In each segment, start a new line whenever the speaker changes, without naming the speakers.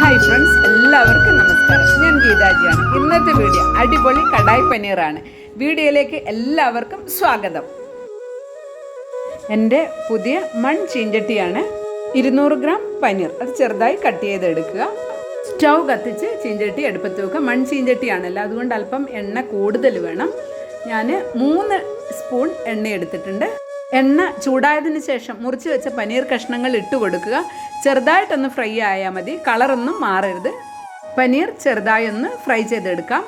Hi friends, എല്ലാവർക്കും നമസ്കാരം. ഞാൻ ഗീതാജിയാണ്. ഇന്നത്തെ വീഡിയോ അടിപൊളി കടായി പനീറാണ്. വീഡിയോയിലേക്ക് എല്ലാവർക്കും സ്വാഗതം. എൻ്റെ പുതിയ ചീഞ്ചട്ടിയാണ്. 200 ഗ്രാം പനീർ അത് ചെറുതായി കട്ട് ചെയ്തെടുക്കുക. സ്റ്റൗ കത്തിച്ച് ചീഞ്ചട്ടി അടുപ്പത്ത് വെക്കുക. ചീഞ്ചട്ടിയാണല്ലോ, അതുകൊണ്ട് അല്പം എണ്ണ കൂടുതൽ വേണം. ഞാൻ 3 സ്പൂൺ എണ്ണ എടുത്തിട്ടുണ്ട്. എണ്ണ ചൂടായതിന് ശേഷം മുറിച്ച് വെച്ച പനീർ കഷ്ണങ്ങൾ ഇട്ട് കൊടുക്കുക. ചെറുതായിട്ടൊന്ന് ഫ്രൈ ആയാൽ മതി, കളറൊന്നും മാറരുത്. പനീർ ചെറുതായി ഒന്ന് ഫ്രൈ ചെയ്തെടുക്കാം.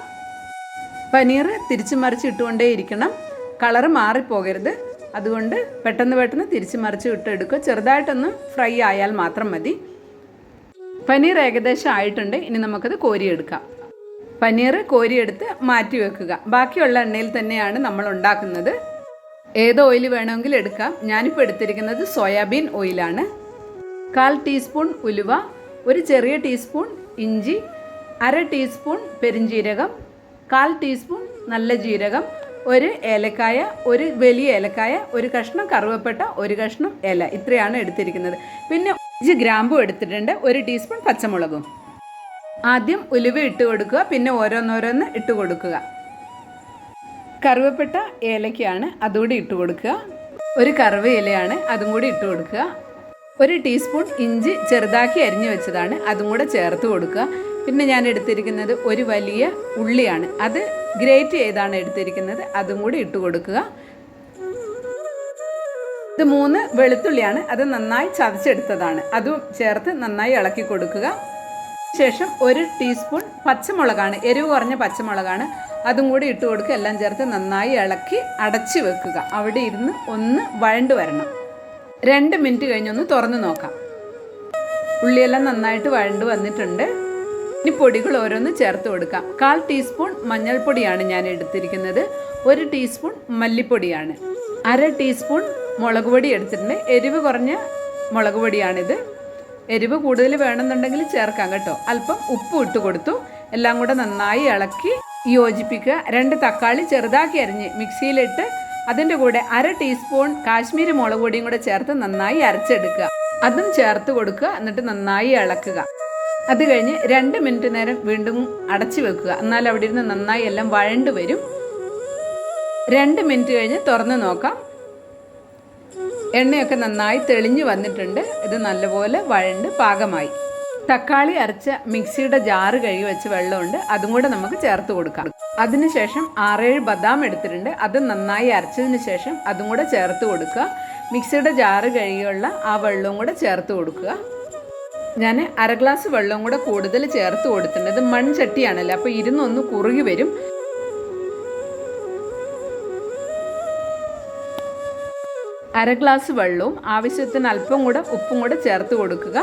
പനീർ തിരിച്ചു മറിച്ച് ഇട്ടുകൊണ്ടേയിരിക്കണം, കളറ് മാറിപ്പോകരുത്. അതുകൊണ്ട് പെട്ടെന്ന് തിരിച്ചു മറിച്ച് ഇട്ടെടുക്കുക. ചെറുതായിട്ടൊന്ന് ഫ്രൈ ആയാൽ മാത്രം മതി. പനീർ ഏകദേശം ആയിട്ടുണ്ട്. ഇനി നമുക്കത് കോരിയെടുക്കാം. പനീർ കോരിയെടുത്ത് മാറ്റി വെക്കുക. ബാക്കിയുള്ള എണ്ണയിൽ തന്നെയാണ് നമ്മൾ ഉണ്ടാക്കുന്നത്. ഏത് ഓയിൽ വേണമെങ്കിലും എടുക്കാം. ഞാനിപ്പോൾ എടുത്തിരിക്കുന്നത് സോയാബീൻ ഓയിലാണ്. 1/4 ടീസ്പൂൺ ഉലുവ, ഒരു ചെറിയ ടീസ്പൂൺ ഇഞ്ചി, 1/2 ടീസ്പൂൺ പെരിഞ്ജീരകം, 1/4 ടീസ്പൂൺ നല്ല ജീരകം, ഒരു ഏലക്കായ, ഒരു വലിയ ഏലക്കായ, ഒരു കഷ്ണം കറുവപ്പട്ട, ഒരു കഷ്ണം ഇല. ഇത്രയാണ് എടുത്തിരിക്കുന്നത്. പിന്നെ 5 ഗ്രാമ്പും എടുത്തിട്ടുണ്ട്, 1 ടീസ്പൂൺ പച്ചമുളകും. ആദ്യം ഉലുവ ഇട്ട് കൊടുക്കുക, പിന്നെ ഓരോന്നോരോന്ന് ഇട്ട് കൊടുക്കുക. കറുവപ്പട്ട ഏലക്കയാണ്, അതുകൂടി ഇട്ട് കൊടുക്കുക. ഒരു കറുവ ഇലയാണ്, അതും കൂടി ഇട്ട് കൊടുക്കുക. 1 ടീസ്പൂൺ ഇഞ്ചി ചെറുതാക്കി അരിഞ്ഞു വെച്ചതാണ്, അതും കൂടെ ചേർത്ത് കൊടുക്കുക. പിന്നെ ഞാൻ എടുത്തിരിക്കുന്നത് ഒരു വലിയ ഉള്ളിയാണ്, അത് ഗ്രേറ്റ് ചെയ്താണ് എടുത്തിരിക്കുന്നത്, അതും കൂടി ഇട്ട് കൊടുക്കുക. ഇത് 3 വെളുത്തുള്ളിയാണ്, അത് നന്നായി ചതച്ചെടുത്തതാണ്, അതും ചേർത്ത് നന്നായി ഇളക്കി കൊടുക്കുക. ശേഷം 1 ടീസ്പൂൺ പച്ചമുളകാണ്, എരിവ് കുറഞ്ഞ പച്ചമുളകാണ്, അതും കൂടി ഇട്ട് കൊടുക്കുക. എല്ലാം ചേർത്ത് നന്നായി ഇളക്കി അടച്ച് വെക്കുക. അവിടെ ഇരുന്ന് ഒന്ന് വഴണ്ട് വരണം. 2 മിനിറ്റ് കഴിഞ്ഞൊന്ന് തുറന്ന് നോക്കാം. ഉള്ളിയെല്ലാം നന്നായിട്ട് വഴണ്ട് വന്നിട്ടുണ്ട്. ഇനി പൊടികൾ ഓരോന്ന് ചേർത്ത് കൊടുക്കാം. 1/4 ടീസ്പൂൺ മഞ്ഞൾപ്പൊടിയാണ് ഞാൻ എടുത്തിരിക്കുന്നത്, 1 ടീസ്പൂൺ മല്ലിപ്പൊടിയാണ്, 1/2 ടീസ്പൂൺ മുളക് പൊടി എടുത്തിട്ടുണ്ട്. എരിവ് കുറഞ്ഞ മുളക് പൊടിയാണിത്. എരിവ് കൂടുതൽ വേണമെന്നുണ്ടെങ്കിൽ ചേർക്കാം കേട്ടോ. അല്പം ഉപ്പ് ഇട്ട് കൊടുത്തു. എല്ലാം കൂടെ നന്നായി ഇളക്കി യോജിപ്പിക്കുക. 2 തക്കാളി ചെറുതാക്കി അരിഞ്ഞ് മിക്സിയിലിട്ട് അതിൻ്റെ കൂടെ 1/2 ടീസ്പൂൺ കാശ്മീരി മുളക് പൊടിയും കൂടെ ചേർത്ത് നന്നായി അരച്ചെടുക്കുക. അതും ചേർത്ത് കൊടുക്കുക. എന്നിട്ട് നന്നായി ഇളക്കുക. അത് കഴിഞ്ഞ് 2 മിനിറ്റ് നേരം വീണ്ടും അടച്ചു വെക്കുക. എന്നാൽ അവിടെ ഇരുന്ന് നന്നായി എല്ലാം വഴണ്ട് വരും. 2 മിനിറ്റ് കഴിഞ്ഞ് തുറന്ന് നോക്കാം. എണ്ണയൊക്കെ നന്നായി തെളിഞ്ഞു വന്നിട്ടുണ്ട്. ഇത് നല്ലപോലെ വഴണ്ട് പാകമായി. തക്കാളി അരച്ച മിക്സിയുടെ ജാറ് കഴുകി വെച്ച വെള്ളമുണ്ട്, അതും കൂടെ നമുക്ക് ചേർത്ത് കൊടുക്കാം. അതിനുശേഷം 6-7 ബദാം എടുത്തിട്ടുണ്ട്, അത് നന്നായി അരച്ചതിന് ശേഷം അതും കൂടെ ചേർത്ത് കൊടുക്കുക. മിക്സിയുടെ ജാറ് കഴുകിയുള്ള ആ വെള്ളവും കൂടെ ചേർത്ത് കൊടുക്കുക. ഞാൻ 1/2 ഗ്ലാസ് വെള്ളവും കൂടെ കൂടുതൽ ചേർത്ത് കൊടുത്തിട്ടുണ്ട്. ഇത് മൺചട്ടിയാണല്ലോ, അപ്പോൾ ഇരുന്നൊന്ന് കുറുകി വരും. അര ഗ്ലാസ് വെള്ളവും ആവശ്യത്തിന് അല്പം കൂടെ ഉപ്പും കൂടെ ചേർത്ത് കൊടുക്കുക.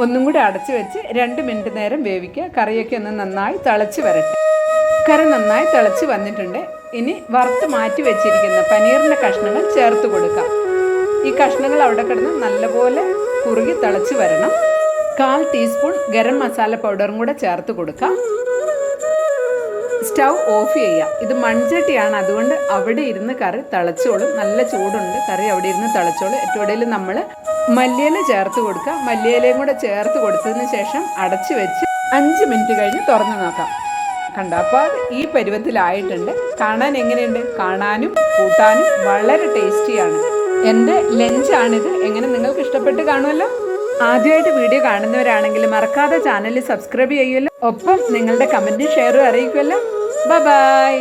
ഒന്നും കൂടെ അടച്ച് വെച്ച് 2 മിനിറ്റ് നേരം വേവിക്കുക. കറിയൊക്കെ ഒന്ന് നന്നായി തിളച്ച് വരട്ടെ. കറി നന്നായി തിളച്ച് വന്നിട്ടുണ്ട്. ഇനി വറുത്ത് മാറ്റി വെച്ചിരിക്കുന്ന പനീറിൻ്റെ കഷ്ണങ്ങൾ ചേർത്ത് കൊടുക്കാം. ഈ കഷ്ണങ്ങൾ അവിടെ കിടന്ന് നല്ലപോലെ കുറുകി തിളച്ച് വരണം. 1/4 ടീസ്പൂൺ ഗരം മസാല പൗഡറും കൂടെ ചേർത്ത് കൊടുക്കാം. സ്റ്റൗ ഓഫ് ചെയ്യുക. ഇത് മൺചട്ടിയാണ്, അതുകൊണ്ട് അവിടെ ഇരുന്ന് കറി തിളച്ചോളും. നല്ല ചൂടുണ്ട്, കറി അവിടെ ഇരുന്ന് തിളച്ചോളും. ഏറ്റവും നമ്മൾ മല്ലിയില ചേർത്ത് കൊടുക്കുക. മല്ലിയിലയും കൂടെ ചേർത്ത് കൊടുത്തതിന് ശേഷം അടച്ച് വെച്ച് 5 മിനിറ്റ് കഴിഞ്ഞ് തുറന്ന് നോക്കാം. കണ്ടോ, അപ്പോൾ ഈ പരുവത്തിലായിട്ടുണ്ട്. കാണാൻ എങ്ങനെയുണ്ട്? കാണാനും കൂട്ടാനും വളരെ ടേസ്റ്റിയാണ്. എൻ്റെ ലഞ്ചാണിത്. എങ്ങനെ നിങ്ങൾക്ക് ഇഷ്ടപ്പെട്ട് കാണുമല്ലോ. ആദ്യമായിട്ട് വീഡിയോ കാണുന്നവരാണെങ്കിൽ മറക്കാതെ ചാനൽ സബ്സ്ക്രൈബ് ചെയ്യുമല്ലോ. ഒപ്പം നിങ്ങളുടെ കമൻറ്റും ഷെയറും അറിയിക്കുമല്ലോ. ബൈ.